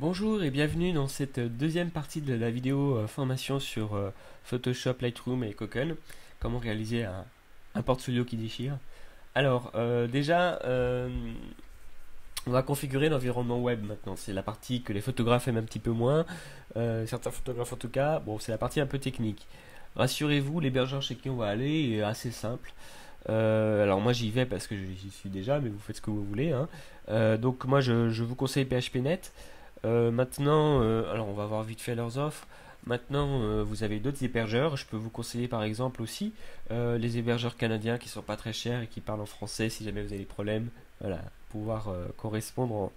Bonjour et bienvenue dans cette deuxième partie de la vidéo formation sur Photoshop, Lightroom et Cocoon. Comment réaliser un portfolio qui déchire. Alors, on va configurer l'environnement web maintenant. C'est la partie que les photographes aiment un petit peu moins. Certains photographes en tout cas. Bon, c'est la partie un peu technique. Rassurez-vous, l'hébergeur chez qui on va aller est assez simple. Alors moi j'y vais parce que j'y suis déjà, mais vous faites ce que vous voulez, hein. Donc moi je vous conseille PHPNet. Maintenant, alors on va voir vite fait leurs offres. Maintenant, vous avez d'autres hébergeurs. Je peux vous conseiller par exemple aussi les hébergeurs canadiens qui sont pas très chers et qui parlent en français si jamais vous avez des problèmes. Voilà, pouvoir correspondre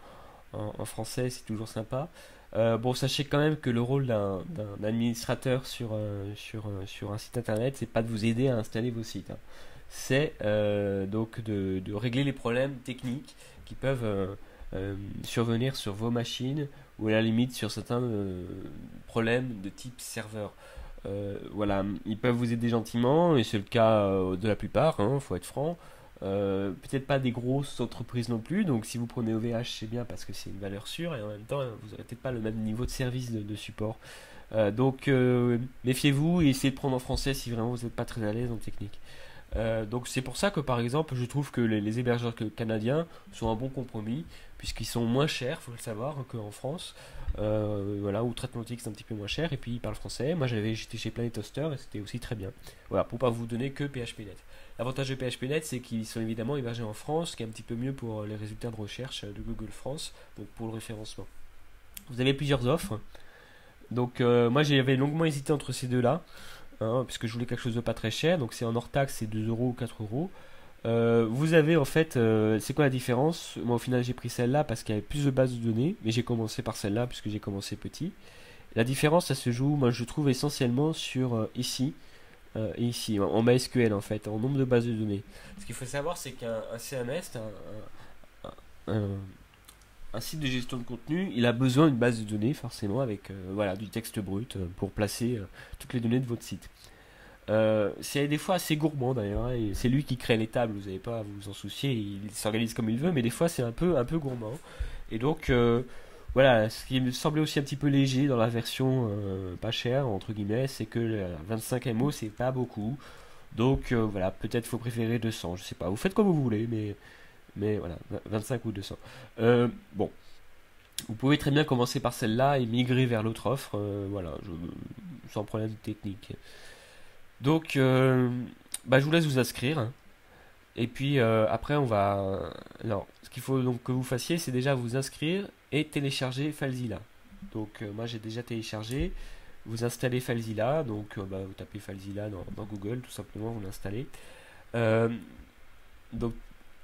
en français, c'est toujours sympa. Bon, sachez quand même que le rôle d'un administrateur sur un site internet, c'est pas de vous aider à installer vos sites, hein. C'est donc de régler les problèmes techniques qui peuvent survenir sur vos machines ou à la limite sur certains problèmes de type serveur. Voilà, ils peuvent vous aider gentiment et c'est le cas de la plupart, hein, faut être franc. Peut-être pas des grosses entreprises non plus, donc si vous prenez OVH c'est bien parce que c'est une valeur sûre et en même temps vous n'aurez peut-être pas le même niveau de service de support. Donc méfiez-vous et essayez de prendre en français si vraiment vous n'êtes pas très à l'aise en technique. Donc c'est pour ça que par exemple je trouve que les hébergeurs canadiens sont un bon compromis puisqu'ils sont moins chers, faut le savoir, qu'en France. Voilà, outre-Atlantique c'est un petit peu moins cher et puis ils parlent français. Moi j'étais chez Planet Hoster et c'était aussi très bien. Voilà, pour pas vous donner que PHPNet. L'avantage de PHPNet c'est qu'ils sont évidemment hébergés en France, ce qui est un petit peu mieux pour les résultats de recherche de Google France, donc pour le référencement. Vous avez plusieurs offres. Donc moi j'avais longuement hésité entre ces deux-là, hein, puisque je voulais quelque chose de pas très cher. Donc c'est en hors taxe, c'est 2 euros ou 4 euros. Vous avez en fait, c'est quoi la différence? Moi au final j'ai pris celle-là parce qu'il y avait plus de bases de données, mais j'ai commencé par celle-là puisque j'ai commencé petit. La différence, ça se joue, moi je trouve essentiellement sur ici et ici, en MySQL en fait, en nombre de bases de données. Ce qu'il faut savoir, c'est qu'un CMS, un, un site de gestion de contenu, il a besoin d'une base de données forcément avec voilà, du texte brut pour placer toutes les données de votre site. C'est des fois assez gourmand d'ailleurs, hein, et c'est lui qui crée les tables, vous n'avez pas à vous en soucier, il s'organise comme il veut, mais des fois c'est un peu gourmand. Et donc voilà, ce qui me semblait aussi un petit peu léger dans la version pas chère, entre guillemets, c'est que 25 MO c'est pas beaucoup. Donc voilà, peut-être faut préférer 200, je sais pas, vous faites comme vous voulez, mais voilà, 25 ou 200. Bon, vous pouvez très bien commencer par celle-là et migrer vers l'autre offre, voilà, sans problème technique. Donc, bah, je vous laisse vous inscrire. Et puis après, on va. Alors, ce qu'il faut donc que vous fassiez, c'est déjà vous inscrire et télécharger FileZilla. Donc, moi j'ai déjà téléchargé. Vous installez FileZilla. Donc, bah, vous tapez FileZilla dans Google, tout simplement, vous l'installez. Euh, donc,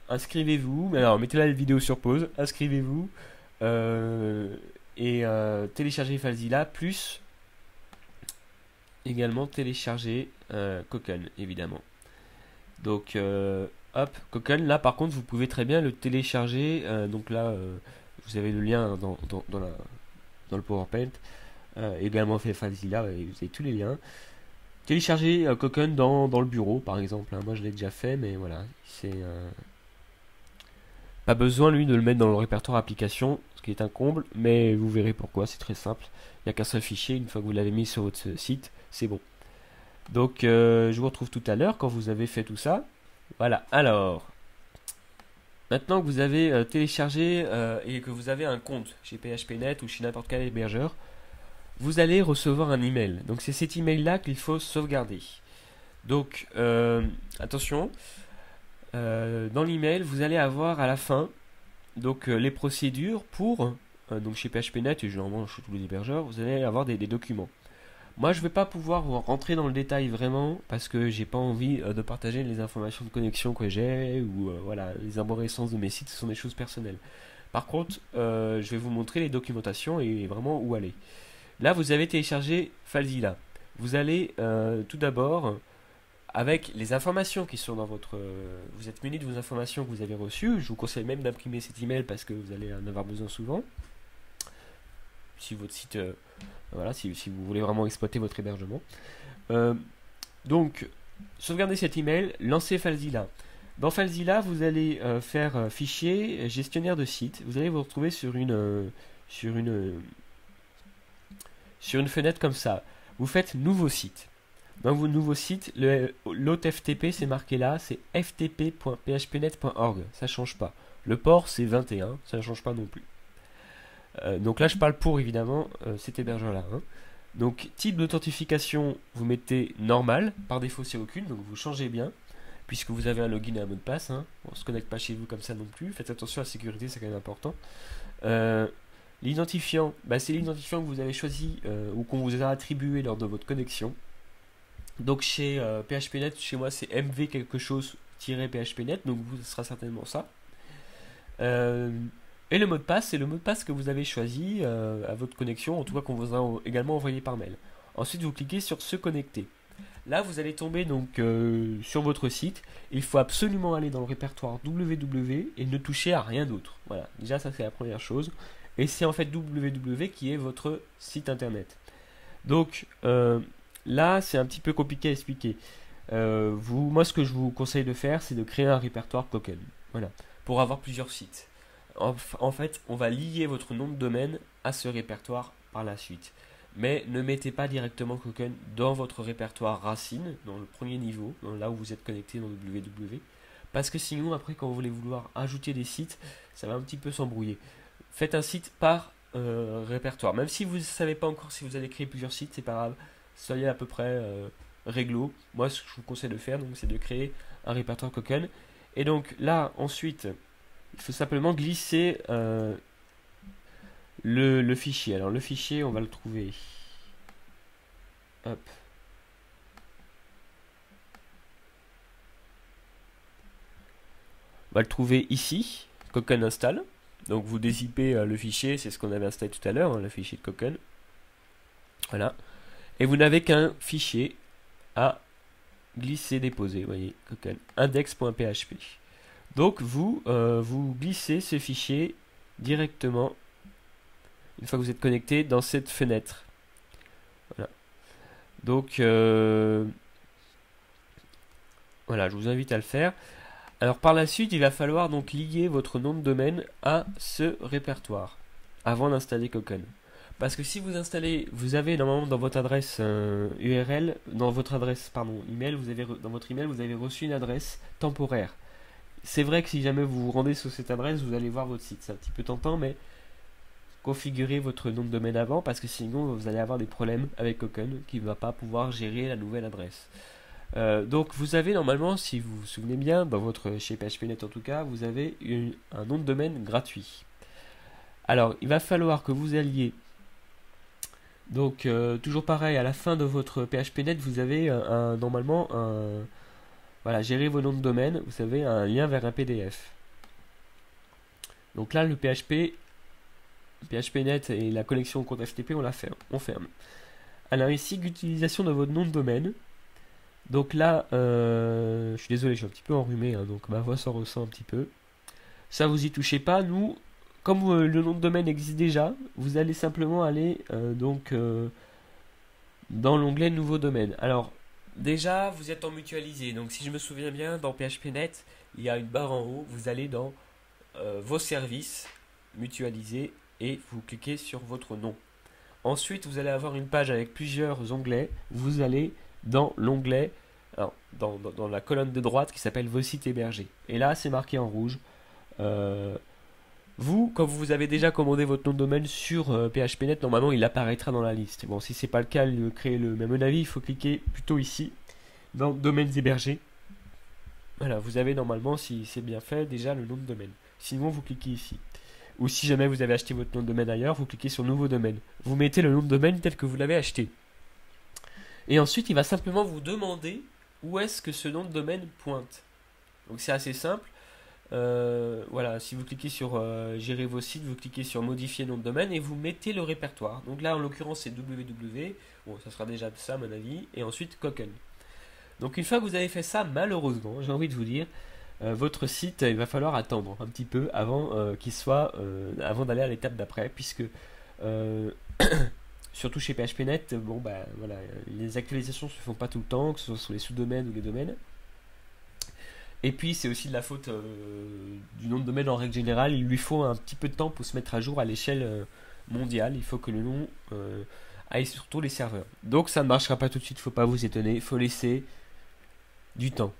inscrivez-vous. Mais alors, mettez la vidéo sur pause. Inscrivez-vous. euh, et téléchargez FileZilla. Plus également télécharger Cocoon, évidemment. Donc, hop, Cocoon, là par contre, vous pouvez très bien le télécharger. Donc là, vous avez le lien dans le PowerPoint. Également fait FileZilla, et vous avez tous les liens. Télécharger Cocoon dans le bureau, par exemple, hein. Moi, je l'ai déjà fait, mais voilà, c'est pas besoin, lui, de le mettre dans le répertoire application, ce qui est un comble, mais vous verrez pourquoi, c'est très simple. Il n'y a qu'un seul fichier, une fois que vous l'avez mis sur votre site, c'est bon. Donc, je vous retrouve tout à l'heure quand vous avez fait tout ça. Voilà, alors, maintenant que vous avez téléchargé et que vous avez un compte chez PHPNet ou chez n'importe quel hébergeur, vous allez recevoir un email. Donc, c'est cet email-là qu'il faut sauvegarder. Donc, attention, dans l'email, vous allez avoir à la fin donc, les procédures pour, donc chez PHPNet et généralement chez tous les hébergeurs, vous allez avoir des documents. Moi, je ne vais pas pouvoir rentrer dans le détail vraiment parce que j'ai pas envie de partager les informations de connexion que j'ai ou voilà, les arborescences de mes sites, ce sont des choses personnelles. Par contre, je vais vous montrer les documentations et vraiment où aller. Là, vous avez téléchargé FileZilla. Vous allez tout d'abord, avec les informations qui sont dans votre. Vous êtes muni de vos informations que vous avez reçues. Je vous conseille même d'imprimer cet email parce que vous allez en avoir besoin souvent. Si votre site voilà, si vous voulez vraiment exploiter votre hébergement. Euh, donc, sauvegardez cet email, lancez FileZilla. Dans FileZilla, vous allez faire fichier gestionnaire de site. Vous allez vous retrouver sur sur une fenêtre comme ça. Vous faites nouveau site. Dans vos nouveaux sites, l'hôte FTP c'est marqué là, c'est ftp.phpnet.org, ça change pas. Le port c'est 21, ça ne change pas non plus. Donc là je parle pour évidemment cet hébergeur là. Donc type d'authentification, vous mettez normal, par défaut c'est aucune, donc vous changez bien, puisque vous avez un login et un mot de passe. On ne se connecte pas chez vous comme ça non plus, faites attention à la sécurité, c'est quand même important. L'identifiant, c'est l'identifiant que vous avez choisi ou qu'on vous a attribué lors de votre connexion. Donc chez PHPNet, chez moi c'est mv quelque chose-phpnet, donc ce sera certainement ça. Et le mot de passe, c'est le mot de passe que vous avez choisi à votre connexion, en tout cas qu'on vous a également envoyé par mail. Ensuite, vous cliquez sur se connecter. Là, vous allez tomber donc sur votre site. Il faut absolument aller dans le répertoire www et ne toucher à rien d'autre. Voilà, déjà ça c'est la première chose. Et c'est en fait www qui est votre site internet. Donc là, c'est un petit peu compliqué à expliquer. Moi, ce que je vous conseille de faire, c'est de créer un répertoire token. Voilà, pour avoir plusieurs sites. En fait, on va lier votre nom de domaine à ce répertoire par la suite. Mais ne mettez pas directement Token dans votre répertoire racine, dans le premier niveau, là où vous êtes connecté dans www. Parce que sinon, après, quand vous voulez vouloir ajouter des sites, ça va un petit peu s'embrouiller. Faites un site par répertoire. Même si vous ne savez pas encore si vous allez créer plusieurs sites, c'est pas grave. Soyez à peu près réglo. Moi, ce que je vous conseille de faire, c'est de créer un répertoire Token. Et donc là, ensuite, il faut simplement glisser le fichier. Alors le fichier, on va le trouver. Hop. On va le trouver ici, Koken install. Donc vous dézippez le fichier, c'est ce qu'on avait installé tout à l'heure, le fichier de Koken. Voilà. Et vous n'avez qu'un fichier à glisser, déposer. Vous voyez, Koken index.php. Donc vous glissez ce fichier directement, une fois que vous êtes connecté, dans cette fenêtre. Voilà. Donc voilà, je vous invite à le faire. Alors par la suite, il va falloir donc lier votre nom de domaine à ce répertoire avant d'installer Koken. Parce que si vous installez, vous avez normalement dans votre adresse URL, dans votre adresse email, dans votre email, vous avez reçu une adresse temporaire. C'est vrai que si jamais vous vous rendez sur cette adresse, vous allez voir votre site. C'est un petit peu tentant, mais configurez votre nom de domaine avant, parce que sinon vous allez avoir des problèmes avec Koken qui ne va pas pouvoir gérer la nouvelle adresse. Donc vous avez normalement, si vous vous souvenez bien, chez PHPNet en tout cas, vous avez un nom de domaine gratuit. Alors il va falloir que vous alliez, donc toujours pareil, à la fin de votre PHPNet, vous avez normalement voilà, gérer vos noms de domaine, vous savez, un lien vers un PDF. Donc là, le PHPNet et la connexion au compte FTP, on ferme. Alors ici, l'utilisation de votre nom de domaine. Donc là, je suis désolé, je suis un petit peu enrhumé, donc ma voix s'en ressent un petit peu. Ça, vous y touchez pas. Nous, comme le nom de domaine existe déjà, vous allez simplement aller dans l'onglet Nouveau domaine. Alors, déjà, vous êtes en mutualisé. Donc, si je me souviens bien, dans PHPNet, il y a une barre en haut. Vous allez dans vos services, mutualisés, et vous cliquez sur votre nom. Ensuite, vous allez avoir une page avec plusieurs onglets. Vous allez dans l'onglet, dans la colonne de droite qui s'appelle vos sites hébergés. Et là, c'est marqué en rouge. Quand vous avez déjà commandé votre nom de domaine sur PHPNet, normalement il apparaîtra dans la liste. Bon, si c'est pas le cas, créez le même avis, il faut cliquer plutôt ici, dans domaines hébergés. Voilà, vous avez normalement, si c'est bien fait, déjà le nom de domaine. Sinon, vous cliquez ici. Ou si jamais vous avez acheté votre nom de domaine ailleurs, vous cliquez sur nouveau domaine. Vous mettez le nom de domaine tel que vous l'avez acheté. Et ensuite, il va simplement vous demander où est-ce que ce nom de domaine pointe. Donc c'est assez simple. Voilà, si vous cliquez sur gérer vos sites, vous cliquez sur modifier nom de domaine et vous mettez le répertoire. Donc là, en l'occurrence, c'est www. Bon, ça sera déjà ça, à mon avis. Et ensuite, Koken. Donc une fois que vous avez fait ça, malheureusement, j'ai envie de vous dire, votre site, il va falloir attendre un petit peu avant avant d'aller à l'étape d'après, puisque surtout chez PHPNet, voilà, les actualisations se font pas tout le temps, que ce soit sur les sous-domaines ou les domaines. Et puis c'est aussi de la faute du nom de domaine en règle générale. Il lui faut un petit peu de temps pour se mettre à jour à l'échelle mondial, il faut que le nom aille sur tous les serveurs. Donc ça ne marchera pas tout de suite, faut pas vous étonner, il faut laisser du temps,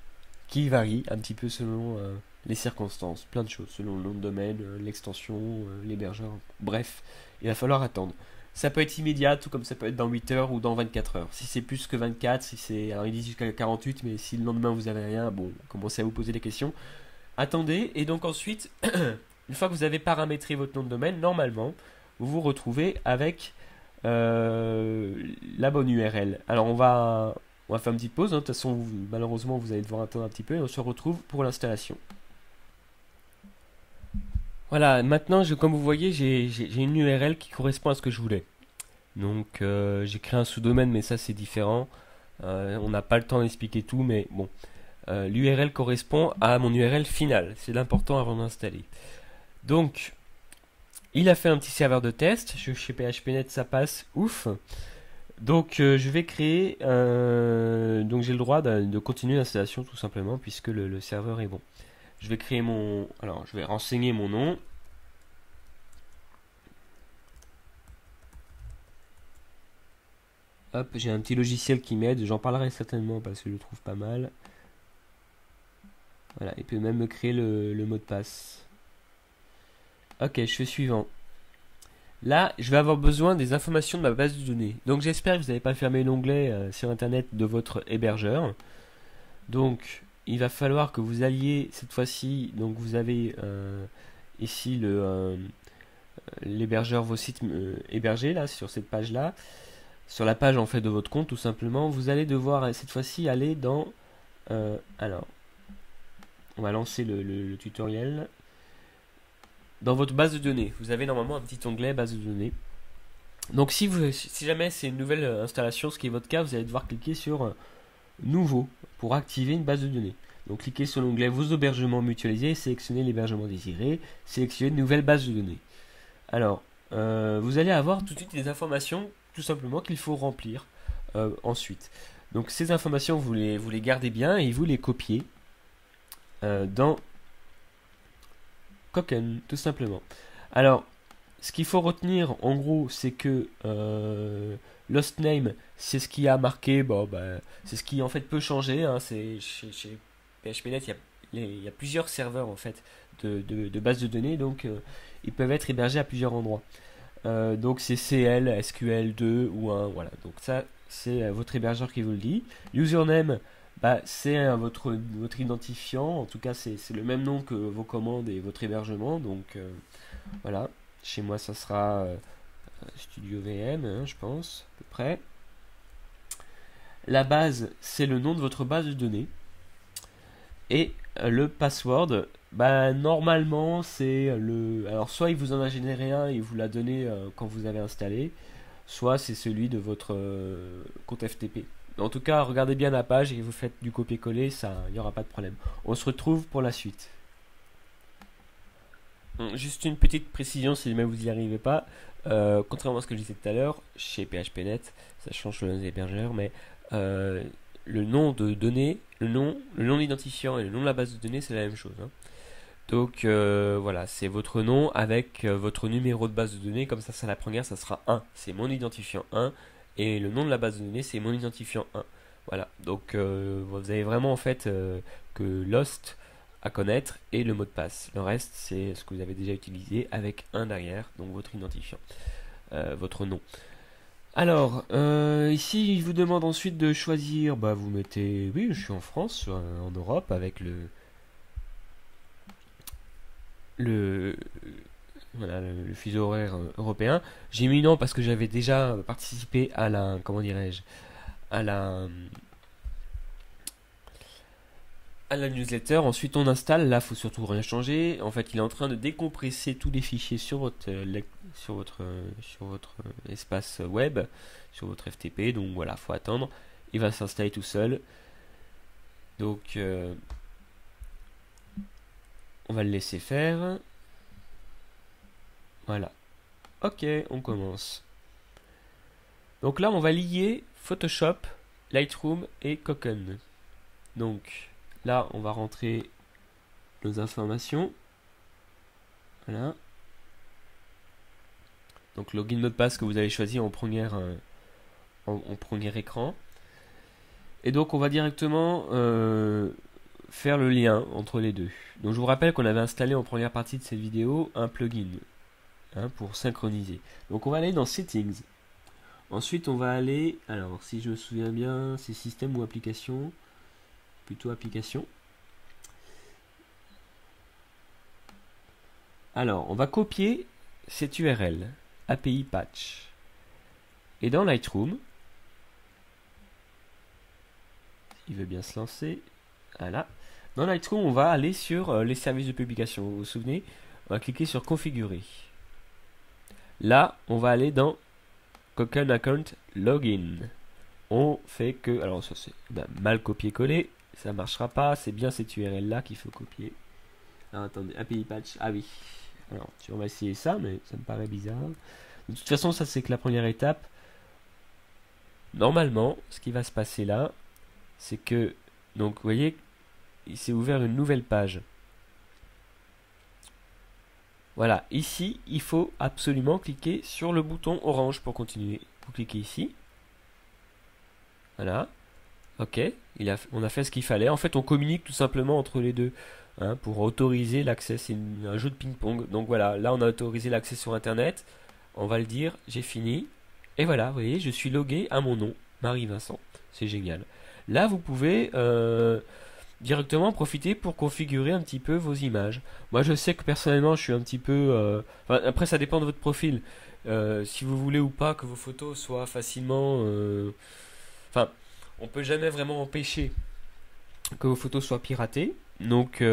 qui varie un petit peu selon les circonstances, plein de choses, selon le nom de domaine, l'extension, l'hébergeur, bref, il va falloir attendre. Ça peut être immédiat, tout comme ça peut être dans 8 heures ou dans 24 heures. Si c'est plus que 24, si c'est. Alors ils disent jusqu'à 48, mais si le lendemain vous avez rien, bon, commencez à vous poser des questions. Attendez, et donc ensuite, une fois que vous avez paramétré votre nom de domaine, normalement, vous vous retrouvez avec la bonne URL. Alors on va faire une petite pause, hein. De toute façon, malheureusement, vous allez devoir attendre un petit peu, et on se retrouve pour l'installation. Voilà, maintenant, comme vous voyez, j'ai une URL qui correspond à ce que je voulais. Donc, j'ai créé un sous-domaine, mais ça, c'est différent. On n'a pas le temps d'expliquer tout, mais bon. L'URL correspond à mon URL finale. C'est l'important avant d'installer. Donc, il a fait un petit serveur de test. Chez PHPNet, ça passe. Ouf. Donc, je vais créer. Donc, j'ai le droit de continuer l'installation tout simplement, puisque le serveur est bon. Je vais créer mon. Alors, je vais renseigner mon nom. Hop, j'ai un petit logiciel qui m'aide. J'en parlerai certainement parce que je le trouve pas mal. Voilà, il peut même me créer le mot de passe. Ok, je fais suivant. Là, je vais avoir besoin des informations de ma base de données. Donc j'espère que vous n'avez pas fermé l'onglet sur internet de votre hébergeur. Donc il va falloir que vous alliez cette fois-ci. Donc vous avez ici l'hébergeur, vos sites hébergés là sur cette page là. Sur la page en fait de votre compte tout simplement. Vous allez devoir cette fois-ci aller dans alors on va lancer le tutoriel. Dans votre base de données, vous avez normalement un petit onglet base de données. Donc si jamais c'est une nouvelle installation, ce qui est votre cas, vous allez devoir cliquer sur nouveau pour activer une base de données. Donc cliquez sur l'onglet vos hébergements mutualisés, sélectionnez l'hébergement désiré, sélectionnez une nouvelle base de données. Alors vous allez avoir tout de suite des informations tout simplement qu'il faut remplir ensuite. Donc ces informations vous les gardez bien et vous les copiez dans Kokken, tout simplement. Alors, ce qu'il faut retenir, en gros, c'est que Lost Name, c'est ce qui a marqué, bon, c'est ce qui en fait peut changer. Hein, c'est chez PHPNet, il y a plusieurs serveurs en fait de bases de données, donc ils peuvent être hébergés à plusieurs endroits. Donc c'est CL, SQL2 ou 1, voilà. Donc ça, c'est votre hébergeur qui vous le dit. Username, c'est votre identifiant, en tout cas c'est le même nom que vos commandes et votre hébergement, donc voilà, chez moi ça sera Studio VM, hein, je pense, à peu près. La base, c'est le nom de votre base de données, et le password, normalement c'est alors soit il vous en a généré un et vous l'a donné quand vous avez installé, soit c'est celui de votre compte FTP. En tout cas, regardez bien la page et vous faites du copier-coller, ça, il n'y aura pas de problème. On se retrouve pour la suite. Juste une petite précision si jamais vous n'y arrivez pas. Contrairement à ce que je disais tout à l'heure, chez PHPNet, ça change selon les hébergeurs, mais le nom de données, le nom identifiant et le nom de la base de données, c'est la même chose. Hein. Donc voilà, c'est votre nom avec votre numéro de base de données, comme ça la première, ça sera 1, c'est mon identifiant 1. Et le nom de la base de données, c'est mon identifiant 1. Voilà, donc vous avez vraiment en fait que Lost à connaître et le mot de passe. Le reste, c'est ce que vous avez déjà utilisé avec 1 derrière, donc votre identifiant, votre nom. Alors, ici, il vous demande ensuite de choisir, vous mettez, oui, je suis en France, en Europe, avec voilà, le fuseau horaire européen. J'ai mis non parce que j'avais déjà participé à la, comment dirais-je, à la newsletter. Ensuite, on installe. Là, faut surtout rien changer. En fait, il est en train de décompresser tous les fichiers sur votre espace web, sur votre FTP. Donc voilà, faut attendre. Il va s'installer tout seul. Donc, on va le laisser faire. Voilà. Ok, on commence. Donc là, on va lier Photoshop, Lightroom et Kokken. Donc là, on va rentrer nos informations. Voilà. Donc login mot de passe que vous avez choisi en en premier écran. Et donc on va directement faire le lien entre les deux. Donc je vous rappelle qu'on avait installé en première partie de cette vidéo un plugin pour synchroniser. Donc on va aller dans Settings. Ensuite on va aller, alors si je me souviens bien, c'est système ou application, plutôt application. Alors on va copier cette URL, API patch. Et dans Lightroom, il veut bien se lancer, voilà. Dans Lightroom, on va aller sur les services de publication. Vous vous souvenez? On va cliquer sur configurer. Là, on va aller dans Cocoon Account Login. On fait que, alors ça c'est mal copié-collé, ça marchera pas, c'est bien cette URL là qu'il faut copier. Alors attendez, API patch, ah oui. Alors, on va essayer ça, mais ça me paraît bizarre. De toute façon, ça c'est que la première étape. Normalement, ce qui va se passer là, c'est que, donc vous voyez, il s'est ouvert une nouvelle page. Voilà, ici, il faut absolument cliquer sur le bouton orange pour continuer. Vous cliquez ici. Voilà. Ok, on a fait ce qu'il fallait. En fait, on communique tout simplement entre les deux pour autoriser l'accès. C'est un jeu de ping-pong. Donc voilà, là, on a autorisé l'accès sur Internet. On va le dire, j'ai fini. Et voilà, vous voyez, je suis logué à mon nom, Marie Vincent. C'est génial. Là, vous pouvez directement profiter pour configurer un petit peu vos images. Moi, je sais que personnellement, je suis un petit peu... après, ça dépend de votre profil. Si vous voulez ou pas que vos photos soient facilement... Enfin, on peut jamais vraiment empêcher que vos photos soient piratées. Donc,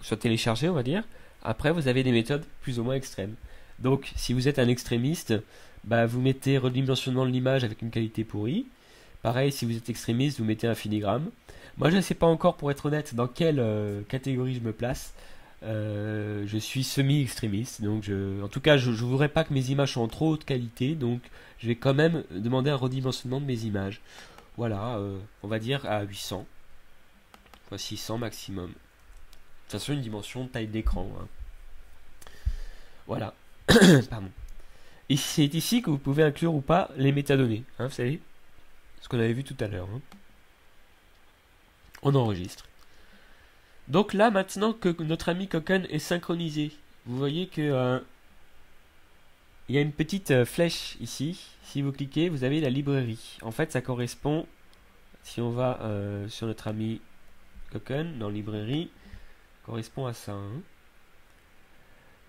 soit téléchargées, on va dire. Après, vous avez des méthodes plus ou moins extrêmes. Donc, si vous êtes un extrémiste, bah, vous mettez redimensionnement de l'image avec une qualité pourrie. Pareil, si vous êtes extrémiste, vous mettez un filigrane. Moi, je ne sais pas encore, pour être honnête, dans quelle catégorie je me place. Je suis semi-extrémiste, donc en tout cas, je ne voudrais pas que mes images soient en trop haute qualité, donc je vais quand même demander un redimensionnement de mes images. Voilà, on va dire à 800, fois 600 maximum. De toute façon, une dimension de taille d'écran. Voilà. Pardon. Et c'est ici que vous pouvez inclure ou pas les métadonnées, vous savez, ce qu'on avait vu tout à l'heure. On enregistre. Donc là, maintenant que notre ami Cocoon est synchronisé, vous voyez que il y a une petite flèche ici. Si vous cliquez, vous avez la librairie. En fait, ça correspond, si on va sur notre ami Cocoon, dans librairie, correspond à ça.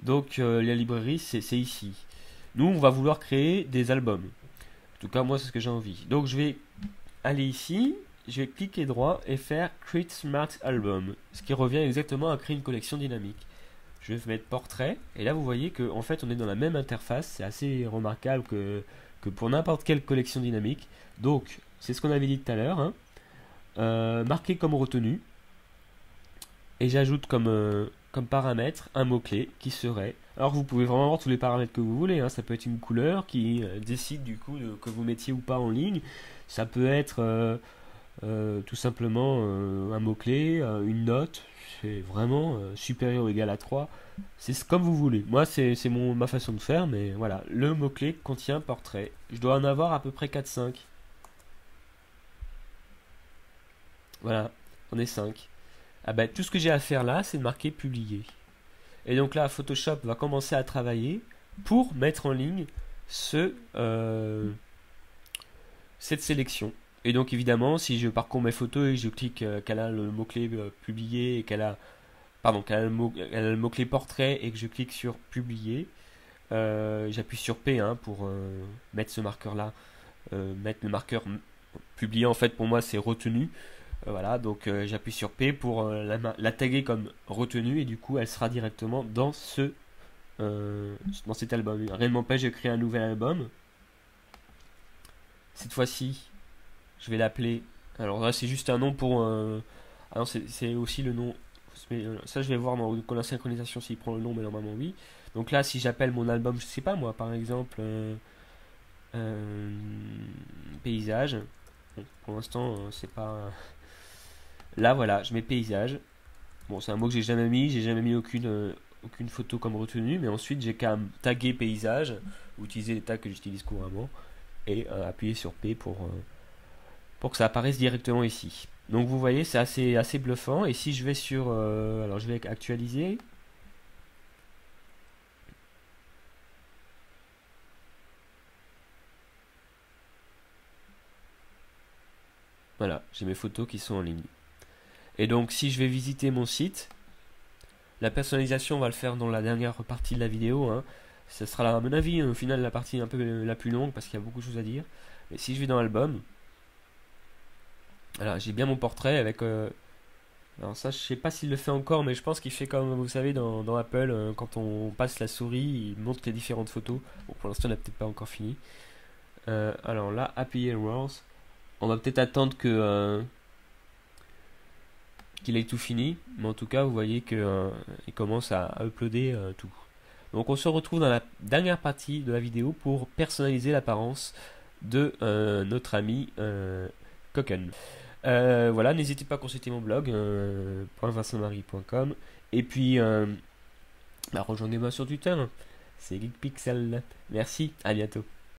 Donc la librairie, c'est ici. Nous, on va vouloir créer des albums. En tout cas, moi, c'est ce que j'ai envie. Donc je vais aller ici. Je vais cliquer droit et faire Create Smart Album, ce qui revient exactement à créer une collection dynamique. Je vais mettre portrait, et là vous voyez que en fait on est dans la même interface. C'est assez remarquable que pour n'importe quelle collection dynamique. Donc c'est ce qu'on avait dit tout à l'heure, marqué comme retenu, et j'ajoute comme paramètre un mot-clé qui serait, alors vous pouvez vraiment avoir tous les paramètres que vous voulez, ça peut être une couleur qui décide du coup que vous mettiez ou pas en ligne, ça peut être tout simplement un mot-clé, une note, c'est vraiment supérieur ou égal à 3. C'est comme vous voulez. Moi, c'est ma façon de faire, mais voilà. Le mot-clé contient portrait. Je dois en avoir à peu près 4-5. Voilà, on est 5. Ah ben, tout ce que j'ai à faire là, c'est de marquer publier. Et donc là, Photoshop va commencer à travailler pour mettre en ligne cette sélection. Et donc évidemment, si je parcours mes photos et que je clique qu'elle a le mot-clé publié et qu'elle a le mot-clé portrait et que je clique sur publier, j'appuie sur P pour mettre ce marqueur là, mettre le marqueur publié. En fait pour moi c'est retenu. Voilà, donc j'appuie sur P pour la taguer comme retenue et du coup elle sera directement dans dans cet album. Rien ne m'empêche de créer un nouvel album. Cette fois-ci, je vais l'appeler. Alors là, c'est juste un nom pour. Ah non, c'est aussi le nom. Ça, je vais voir dans la synchronisation s'il prend le nom, mais normalement oui. Donc là, si j'appelle mon album, je sais pas moi, par exemple, paysage. Bon, pour l'instant, c'est pas. Là, voilà, je mets paysage. Bon, c'est un mot que j'ai jamais mis aucune aucune photo comme retenue, mais ensuite j'ai qu'à taguer paysage, ou utiliser les tags que j'utilise couramment, et appuyer sur P pour que ça apparaisse directement ici. Donc vous voyez, c'est assez bluffant. Et si je vais sur... alors je vais actualiser. Voilà, j'ai mes photos qui sont en ligne. Et donc si je vais visiter mon site, la personnalisation on va le faire dans la dernière partie de la vidéo, hein. Ce sera à mon avis au final la partie un peu la plus longue parce qu'il y a beaucoup de choses à dire. Mais si je vais dans l'album, alors j'ai bien mon portrait avec... alors ça je sais pas s'il le fait encore, mais je pense qu'il fait comme vous savez dans Apple, quand on passe la souris, il montre les différentes photos. Bon, pour l'instant il n'a peut-être pas encore fini. Alors là, Happy Errors. On va peut-être attendre qu'il ait tout fini, mais en tout cas vous voyez que il commence à uploader tout. Donc on se retrouve dans la dernière partie de la vidéo pour personnaliser l'apparence de notre ami Koken. Voilà, n'hésitez pas à consulter mon blog .vincentmarie.com et puis rejoignez-moi sur Twitter, c'est GeekPixel. Merci, à bientôt.